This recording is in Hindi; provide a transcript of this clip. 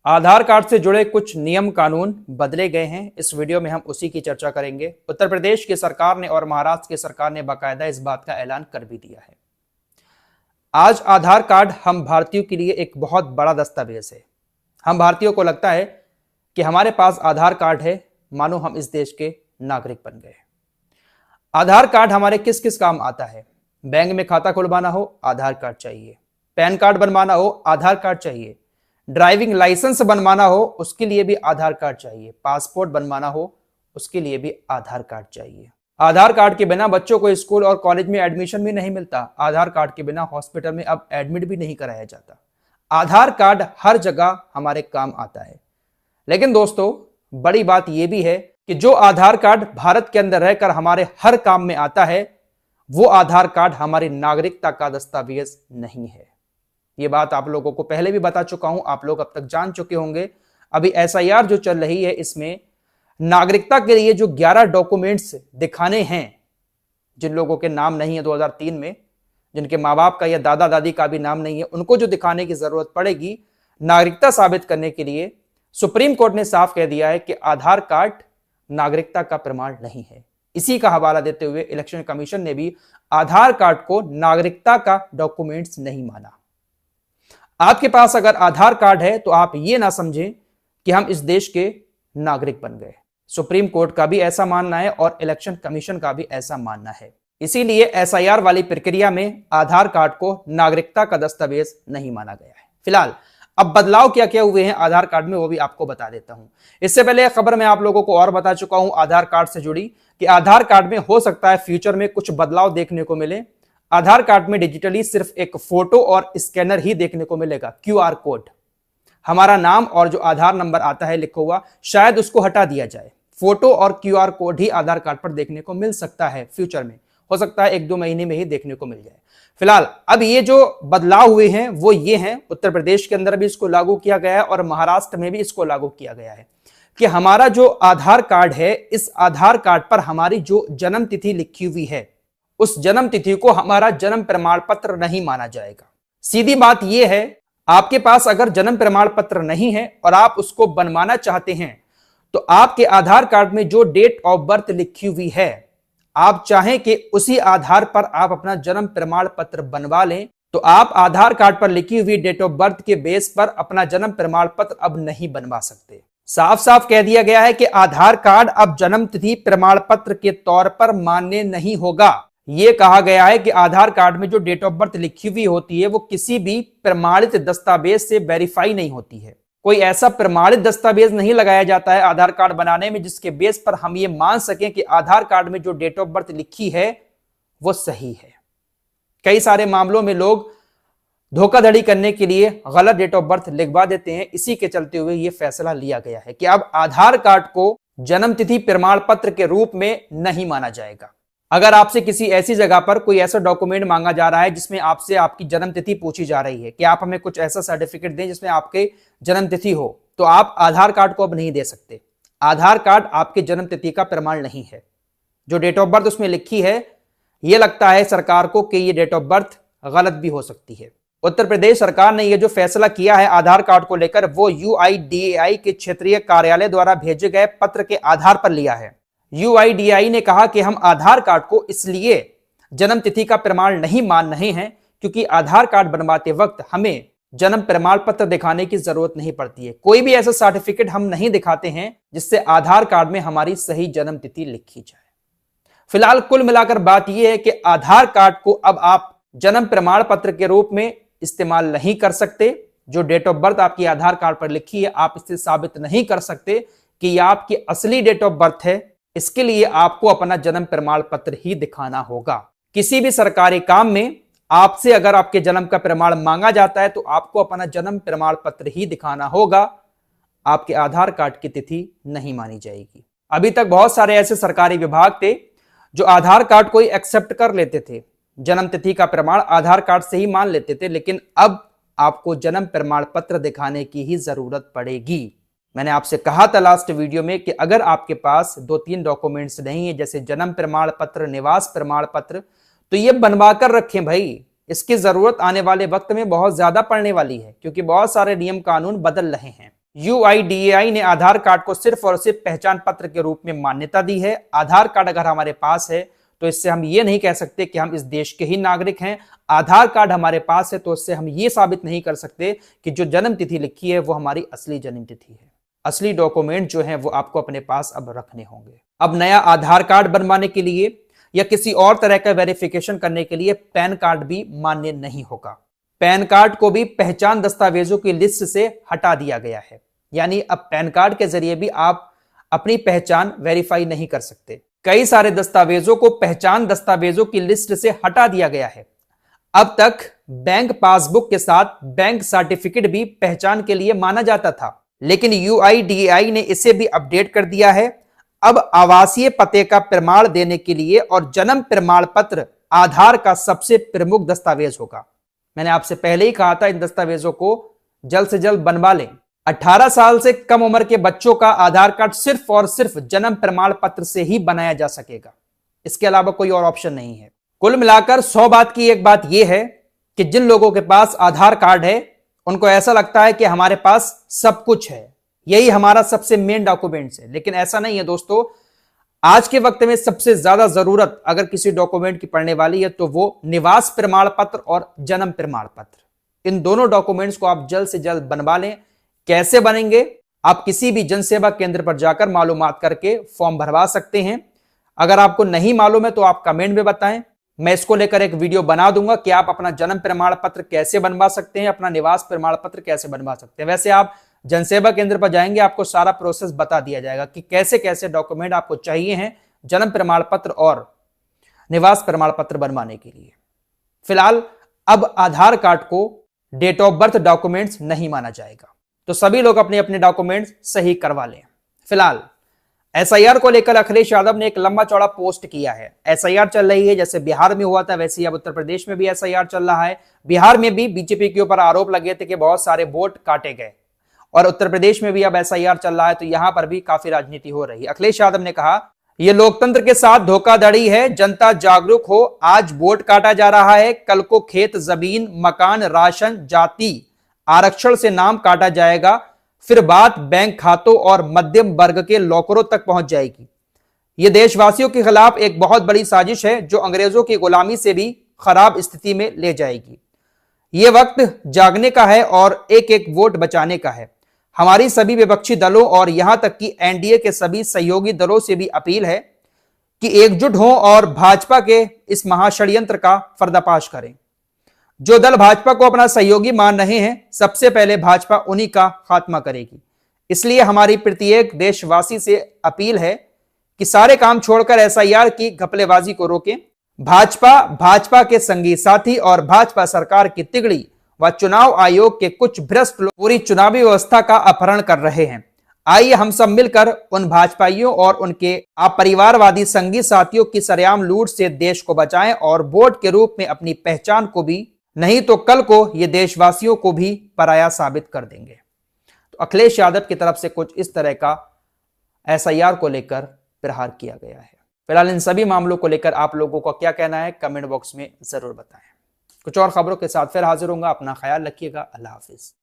आधार कार्ड से जुड़े कुछ नियम कानून बदले गए हैं। इस वीडियो में हम उसी की चर्चा करेंगे। उत्तर प्रदेश की सरकार ने और महाराष्ट्र की सरकार ने बाकायदा इस बात का ऐलान कर भी दिया है। आज आधार कार्ड हम भारतीयों के लिए एक बहुत बड़ा दस्तावेज है। हम भारतीयों को लगता है कि हमारे पास आधार कार्ड है, मानो हम इस देश के नागरिक बन गए। आधार कार्ड हमारे किस किस काम आता है? बैंक में खाता खुलवाना हो, आधार कार्ड चाहिए। पैन कार्ड बनवाना हो, आधार कार्ड चाहिए। ड्राइविंग लाइसेंस बनवाना हो, उसके लिए भी आधार कार्ड चाहिए। पासपोर्ट बनवाना हो, उसके लिए भी आधार कार्ड चाहिए। आधार कार्ड के बिना बच्चों को स्कूल और कॉलेज में एडमिशन भी नहीं मिलता। आधार कार्ड के बिना हॉस्पिटल में अब एडमिट भी नहीं कराया जाता। आधार कार्ड हर जगह हमारे काम आता है। लेकिन दोस्तों, बड़ी बात यह भी है कि जो आधार कार्ड भारत के अंदर रहकर हमारे हर काम में आता है, वो आधार कार्ड हमारी नागरिकता का दस्तावेज नहीं है। ये बात आप लोगों को पहले भी बता चुका हूं, आप लोग अब तक जान चुके होंगे। अभी एसआईआर जो चल रही है, इसमें नागरिकता के लिए जो 11 डॉक्यूमेंट्स दिखाने हैं, जिन लोगों के नाम नहीं है 2003 में, जिनके माँ बाप का या दादा दादी का भी नाम नहीं है, उनको जो दिखाने की जरूरत पड़ेगी नागरिकता साबित करने के लिए, सुप्रीम कोर्ट ने साफ कह दिया है कि आधार कार्ड नागरिकता का प्रमाण नहीं है। इसी का हवाला देते हुए इलेक्शन कमीशन ने भी आधार कार्ड को नागरिकता का डॉक्यूमेंट्स नहीं माना। आपके पास अगर आधार कार्ड है तो आप ये ना समझें कि हम इस देश के नागरिक बन गए। सुप्रीम कोर्ट का भी ऐसा मानना है और इलेक्शन कमीशन का भी ऐसा मानना है। इसीलिए एसआईआर वाली प्रक्रिया में आधार कार्ड को नागरिकता का दस्तावेज नहीं माना गया है। फिलहाल अब बदलाव क्या क्या हुए हैं आधार कार्ड में, वो भी आपको बता देता हूं। इससे पहले एक खबर मैं आप लोगों को और बता चुका हूं आधार कार्ड से जुड़ी, कि आधार कार्ड में हो सकता है फ्यूचर में कुछ बदलाव देखने को मिले। आधार कार्ड में डिजिटली सिर्फ एक फोटो और स्कैनर ही देखने को मिलेगा। क्यूआर कोड, हमारा नाम और जो आधार नंबर आता है लिखा हुआ, शायद उसको हटा दिया जाए। फोटो और क्यूआर कोड ही आधार कार्ड पर देखने को मिल सकता है फ्यूचर में। हो सकता है 1-2 महीने में ही देखने को मिल जाए। फिलहाल अब ये जो बदलाव हुए हैं वो ये हैं, उत्तर प्रदेश के अंदर भी इसको लागू किया गया है और महाराष्ट्र में भी इसको लागू किया गया है, कि हमारा जो आधार कार्ड है, इस आधार कार्ड पर हमारी जो जन्म तिथि लिखी हुई है, उस जन्म तिथि को हमारा जन्म प्रमाण पत्र नहीं माना जाएगा। सीधी बात यह है, आपके पास अगर जन्म प्रमाण पत्र नहीं है और आप उसको बनवाना चाहते हैं, तो आपके आधार कार्ड में जो डेट ऑफ बर्थ लिखी हुई है, आप चाहें कि उसी आधार पर आप अपना जन्म प्रमाण पत्र बनवा लें, तो आप आधार कार्ड पर लिखी हुई डेट ऑफ बर्थ के बेस पर अपना जन्म प्रमाण पत्र अब नहीं बनवा सकते। साफ साफ कह दिया गया है कि आधार कार्ड अब जन्म तिथि प्रमाण पत्र के तौर पर मान्य नहीं होगा। यह कहा गया है कि आधार कार्ड में जो डेट ऑफ बर्थ लिखी हुई होती है, वो किसी भी प्रमाणित दस्तावेज से वेरीफाई नहीं होती है। कोई ऐसा प्रमाणित दस्तावेज नहीं लगाया जाता है आधार कार्ड बनाने में जिसके बेस पर हम ये मान सकें कि आधार कार्ड में जो डेट ऑफ बर्थ लिखी है वो सही है। कई सारे मामलों में लोग धोखाधड़ी करने के लिए गलत डेट ऑफ बर्थ लिखवा देते हैं। इसी के चलते हुए यह फैसला लिया गया है कि अब आधार कार्ड को जन्म तिथि प्रमाण पत्र के रूप में नहीं माना जाएगा। अगर आपसे किसी ऐसी जगह पर कोई ऐसा डॉक्यूमेंट मांगा जा रहा है जिसमें आपसे आपकी जन्म तिथि पूछी जा रही है कि आप हमें कुछ ऐसा सर्टिफिकेट दें जिसमें आपके जन्म तिथि हो, तो आप आधार कार्ड को अब नहीं दे सकते। आधार कार्ड आपके जन्म तिथि का प्रमाण नहीं है। जो डेट ऑफ बर्थ उसमें लिखी है, यह लगता है सरकार को कि यह डेट ऑफ बर्थ गलत भी हो सकती है। उत्तर प्रदेश सरकार ने यह जो फैसला किया है आधार कार्ड को लेकर, वो यूआईडीएआई के क्षेत्रीय कार्यालय द्वारा भेजे गए पत्र के आधार पर लिया है। यूआईडीएआई ने कहा कि हम आधार कार्ड को इसलिए जन्म तिथि का प्रमाण नहीं मान रहे हैं क्योंकि आधार कार्ड बनवाते वक्त हमें जन्म प्रमाण पत्र दिखाने की जरूरत नहीं पड़ती है। कोई भी ऐसा सर्टिफिकेट हम नहीं दिखाते हैं जिससे आधार कार्ड में हमारी सही जन्म तिथि लिखी जाए। फिलहाल कुल मिलाकर बात यह है कि आधार कार्ड को अब आप जन्म प्रमाण पत्र के रूप में इस्तेमाल नहीं कर सकते। जो डेट ऑफ बर्थ आपकी आधार कार्ड पर लिखी है, आप इससे साबित नहीं कर सकते कि यह आपकी असली डेट ऑफ बर्थ है। इसके लिए आपको अपना जन्म प्रमाण पत्र ही दिखाना होगा। किसी भी सरकारी काम में आपसे अगर आपके जन्म का प्रमाण मांगा जाता है तो आपको अपना जन्म प्रमाण पत्र ही दिखाना होगा। आपके आधार कार्ड की तिथि नहीं मानी जाएगी। अभी तक बहुत सारे ऐसे सरकारी विभाग थे जो आधार कार्ड को ही एक्सेप्ट कर लेते थे, जन्म तिथि का प्रमाण आधार कार्ड से ही मान लेते थे, लेकिन अब आपको जन्म प्रमाण पत्र दिखाने की ही जरूरत पड़ेगी। मैंने आपसे कहा था लास्ट वीडियो में कि अगर आपके पास 2-3 डॉक्यूमेंट्स नहीं है, जैसे जन्म प्रमाण पत्र, निवास प्रमाण पत्र, तो ये बनवा कर रखें भाई। इसकी जरूरत आने वाले वक्त में बहुत ज्यादा पड़ने वाली है, क्योंकि बहुत सारे नियम कानून बदल रहे हैं। UIDAI ने आधार कार्ड को सिर्फ और सिर्फ पहचान पत्र के रूप में मान्यता दी है। आधार कार्ड अगर हमारे पास है तो इससे हम ये नहीं कह सकते कि हम इस देश के ही नागरिक हैं। आधार कार्ड हमारे पास है तो इससे हम ये साबित नहीं कर सकते कि जो जन्म तिथि लिखी है वो हमारी असली जन्म तिथि है। असली डॉक्यूमेंट जो है वो आपको अपने पास अब रखने होंगे। अब नया आधार कार्ड बनवाने के लिए या किसी और तरह का वेरिफिकेशन करने के लिए पैन कार्ड भी मान्य नहीं होगा। पैन कार्ड को भी पहचान दस्तावेजों की लिस्ट से हटा दिया गया है, यानी अब पैन कार्ड के जरिए भी आप अपनी पहचान वेरीफाई नहीं कर सकते। कई सारे दस्तावेजों को पहचान दस्तावेजों की लिस्ट से हटा दिया गया है। अब तक बैंक पासबुक के साथ बैंक सर्टिफिकेट भी पहचान के लिए माना जाता था, लेकिन UIDAI ने इसे भी अपडेट कर दिया है। अब आवासीय पते का प्रमाण देने के लिए और जन्म प्रमाण पत्र आधार का सबसे प्रमुख दस्तावेज होगा। मैंने आपसे पहले ही कहा था इन दस्तावेजों को जल्द से जल्द बनवा लें। 18 साल से कम उम्र के बच्चों का आधार कार्ड सिर्फ और सिर्फ जन्म प्रमाण पत्र से ही बनाया जा सकेगा, इसके अलावा कोई और ऑप्शन नहीं है। कुल मिलाकर 100 बात की एक बात यह है कि जिन लोगों के पास आधार कार्ड है उनको ऐसा लगता है कि हमारे पास सब कुछ है, यही हमारा सबसे मेन डॉक्यूमेंट्स है, लेकिन ऐसा नहीं है दोस्तों। आज के वक्त में सबसे ज्यादा जरूरत अगर किसी डॉक्यूमेंट की पड़ने वाली है तो वो निवास प्रमाण पत्र और जन्म प्रमाण पत्र। इन दोनों डॉक्यूमेंट्स को आप जल्द से जल्द बनवा लें। कैसे बनेंगे? आप किसी भी जनसेवा केंद्र पर जाकर मालूमात करके फॉर्म भरवा सकते हैं। अगर आपको नहीं मालूम है तो आप कमेंट में बताएं, मैं इसको लेकर एक वीडियो बना दूंगा कि आप अपना जन्म प्रमाण पत्र कैसे बनवा सकते हैं, अपना निवास प्रमाण पत्र कैसे बनवा सकते हैं। वैसे आप जनसेवा केंद्र पर जाएंगे, आपको सारा प्रोसेस बता दिया जाएगा कि कैसे कैसे डॉक्यूमेंट आपको चाहिए हैं जन्म प्रमाण पत्र और निवास प्रमाण पत्र बनवाने के लिए। फिलहाल अब आधार कार्ड को डेट ऑफ बर्थ डॉक्यूमेंट्स नहीं माना जाएगा, तो सभी लोग अपने अपने डॉक्यूमेंट्स सही करवा लें। फिलहाल SIR को लेकर अखिलेश यादव ने एक लंबा चौड़ा पोस्ट किया है। SIR चल रही है, जैसे बिहार में हुआ था वैसे ही अब उत्तर प्रदेश में भी SIR चल रहा है। बिहार में भी बीजेपी के ऊपर आरोप लगे थे कि बहुत सारे वोट काटे गए, और उत्तर प्रदेश में भी अब SIR चल रहा है, तो यहां पर भी काफी राजनीति हो रही है। अखिलेश यादव ने कहा, यह लोकतंत्र के साथ धोखाधड़ी है, जनता जागरूक हो। आज वोट काटा जा रहा है, कल को खेत, जमीन, मकान, राशन, जाति आरक्षण से नाम काटा जाएगा, फिर बात बैंक खातों और मध्यम वर्ग के लॉकरों तक पहुंच जाएगी। यह देशवासियों के खिलाफ एक बहुत बड़ी साजिश है जो अंग्रेजों की गुलामी से भी खराब स्थिति में ले जाएगी। यह वक्त जागने का है और एक एक वोट बचाने का है। हमारी सभी विपक्षी दलों और यहां तक कि NDA के सभी सहयोगी दलों से भी अपील है कि एकजुट हों और भाजपा के इस महाषड्यंत्र का पर्दाफाश करें। जो दल भाजपा को अपना सहयोगी मान रहे हैं, सबसे पहले भाजपा उन्हीं का खात्मा करेगी। इसलिए हमारी प्रत्येक देशवासी से अपील है कि सारे काम छोड़कर SIR की घपलेबाजी को रोकें। भाजपा के संगी साथी और भाजपा सरकार की तिगड़ी व चुनाव आयोग के कुछ भ्रष्ट लोग पूरी चुनावी व्यवस्था का अपहरण कर रहे हैं। आइए हम सब मिलकर उन भाजपाइयों और उनके अपरिवारवादी संगी साथियों की सरेआम लूट से देश को बचाएं और वोट के रूप में अपनी पहचान को भी, नहीं तो कल को ये देशवासियों को भी पराया साबित कर देंगे। तो अखिलेश यादव की तरफ से कुछ इस तरह का SIR को लेकर प्रहार किया गया है। फिलहाल इन सभी मामलों को लेकर आप लोगों का क्या कहना है कमेंट बॉक्स में जरूर बताएं। कुछ और खबरों के साथ फिर हाजिर होऊंगा। अपना ख्याल रखिएगा। अल्लाह हाफिज।